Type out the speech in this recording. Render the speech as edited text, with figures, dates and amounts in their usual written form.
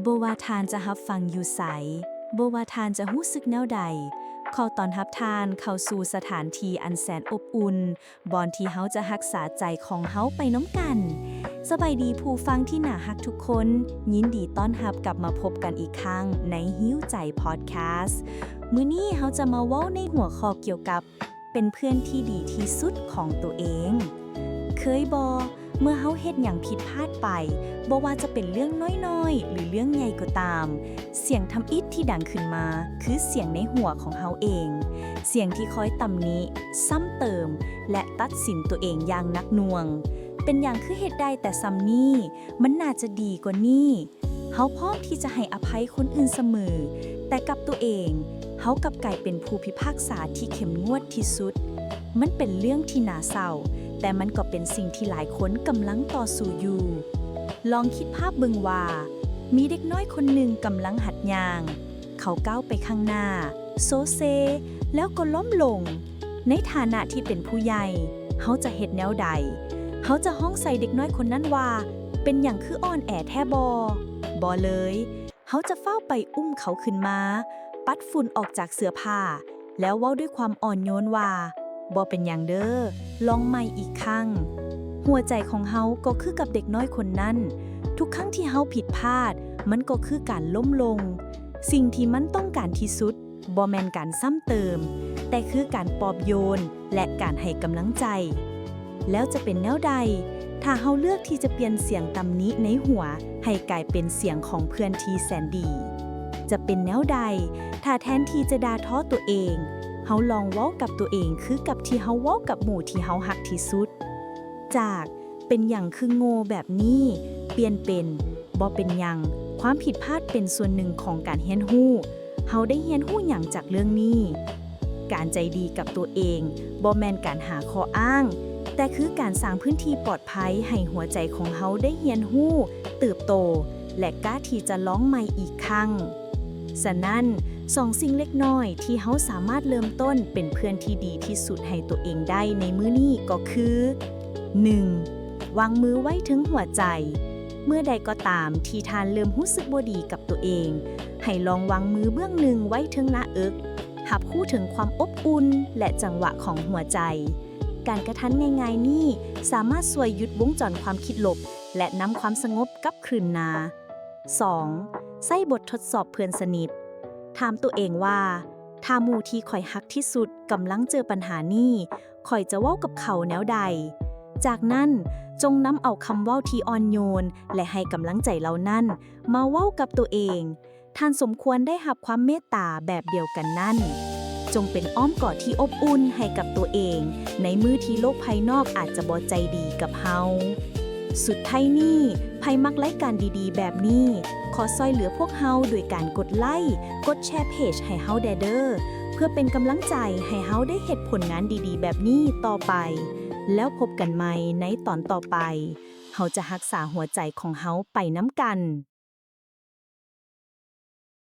บ่ว่าทานจะรับฟังอยู่ไสบ่ว่าทานจะรู้สึกแนวใดขอต้อนรับทานเข้าสู่สถานที่อันแสนอบอุ่นบ่อนที่เฮาจะรักษาใจของเฮาไปน้ำกันสบายดีผู้ฟังที่น่ารักทุกคนยินดีต้อนรับกลับมาพบกันอีกครั้งในหิ้วใจพอดแคสต์มื้อนี้เฮาจะมาเว้าในหัวข้อเกี่ยวกับเป็นเพื่อนที่ดีที่สุดของตัวเองเคยบ่เมื่อเฮาเฮ็ดหยังผิดพลาดไปบ่ว่าจะเป็นเรื่องน้อยๆหรือเรื่องใหญ่ก็ตามเสียงทำอิฐที่ดังขึ้นมาคือเสียงในหัวของเฮาเองเสียงที่คอยตำหนิซ้ำเติมและตัดสินตัวเองอย่างหนักหน่วงเป็นอย่างคือเฮ็ดได้แต่ซ้ำนี้มันน่าจะดีกว่านี้เฮาพร้อมที่จะให้อภัยคนอื่นเสมอแต่กับตัวเองเฮากลับกลายเป็นผู้พิพากษาที่เข้มงวดที่สุดมันเป็นเรื่องที่น่าเศร้าแต่มันก็เป็นสิ่งที่หลายคนกำลังต่อสู้อยู่ลองคิดภาพเบิ่งว่ามีเด็กน้อยคนหนึ่งกำลังหัดย่างเขาก้าวไปข้างหน้าโซเซแล้วก็ล้มลงในฐานะที่เป็นผู้ใหญ่เขาจะเฮ็ดแนวใดเขาจะฮ้องใส่เด็กน้อยคนนั้นว่าเป็นหยังคืออ่อนแอแท้บ่เลยเขาจะเฝ้าไปอุ้มเขาขึ้นมาปัดฝุ่นออกจากเสื้อผ้าแล้วเว้าด้วยความอ่อนโยนว่าบ่เป็นหยังเด้อลองใหม่อีกครั้งหัวใจของเฮาก็คือกับเด็กน้อยคนนั้นทุกครั้งที่เฮาผิดพลาดมันก็คือการล้มลงสิ่งที่มันต้องการที่สุดบ่แม่นการซ้ำเติมแต่คือการปลอบโยนและการให้กำลังใจแล้วจะเป็นแนวใดถ้าเฮาเลือกที่จะเปลี่ยนเสียงตำหนิในหัวให้กลายเป็นเสียงของเพื่อนที่แสนดีจะเป็นแนวใดถ้าแทนที่จะด่าท้อตัวเองเฮาลองเว้ากับตัวเองคือกับที่เฮาเว้ากับหมู่ที่เฮาฮักที่สุดจากเป็นหยังคือโง่แบบนี้เปลี่ยนเป็นบ่เป็นหยังความผิดพลาดเป็นส่วนหนึ่งของการเรียนรู้เฮาได้เรียนรู้หยังจากเรื่องนี้การใจดีกับตัวเองบ่แม่นการหาข้ออ้างแต่คือการสร้างพื้นที่ปลอดภัยให้หัวใจของเฮาได้เรียนรู้เติบโตและกล้าที่จะลองใหม่อีกครั้งฉะนั้น2 สิ่งเล็กน้อยที่เฮาสามารถเริ่มต้นเป็นเพื่อนที่ดีที่สุดให้ตัวเองได้ในมื้อนี้ก็คือ 1. วางมือไว้ถึงหัวใจเมื่อใดก็ตามที่ท่านเริ่มรู้สึกบ่ดีกับตัวเองให้ลองวางมือเบื้องหนึ่งไว้ถึงหน้าอกรับรู้ถึงความอบอุ่นและจังหวะของหัวใจการกระทันง่ายๆนี้สามารถช่วยหยุดวงจรความคิดลบและนำความสงบกลับคืนมา 2. ใช้บททดสอบเพื่อนสนิทถามตัวเองว่าถ้าหมู่ที่ข่อยฮักที่สุดกำลังเจอปัญหานี้ข่อยจะเว้ากับเขาแนวใดจากนั้นจงนำเอาคำเว้าที่อ่อนโยนและให้กำลังใจเหล่านั้นมาเว้ากับตัวเองท่านสมควรได้รับความเมตตาแบบเดียวกันนั่นจงเป็นอ้อมกอดที่อบอุ่นให้กับตัวเองในมื้อที่โลกภายนอกอาจจะบ่ใจดีกับเฮาสุดท้ายนี้ไผมักรายการดีๆแบบนี้ขอซอยเหลือพวกเฮาโดยการกดไลค์กดแชร์เพจให้เฮาเด้อเพื่อเป็นกำลังใจให้เฮาได้เฮ็ดผลงานดีๆแบบนี้ต่อไปแล้วพบกันใหม่ในตอนต่อไปเฮาจะรักษาหัวใจของเฮาไปน้ำกัน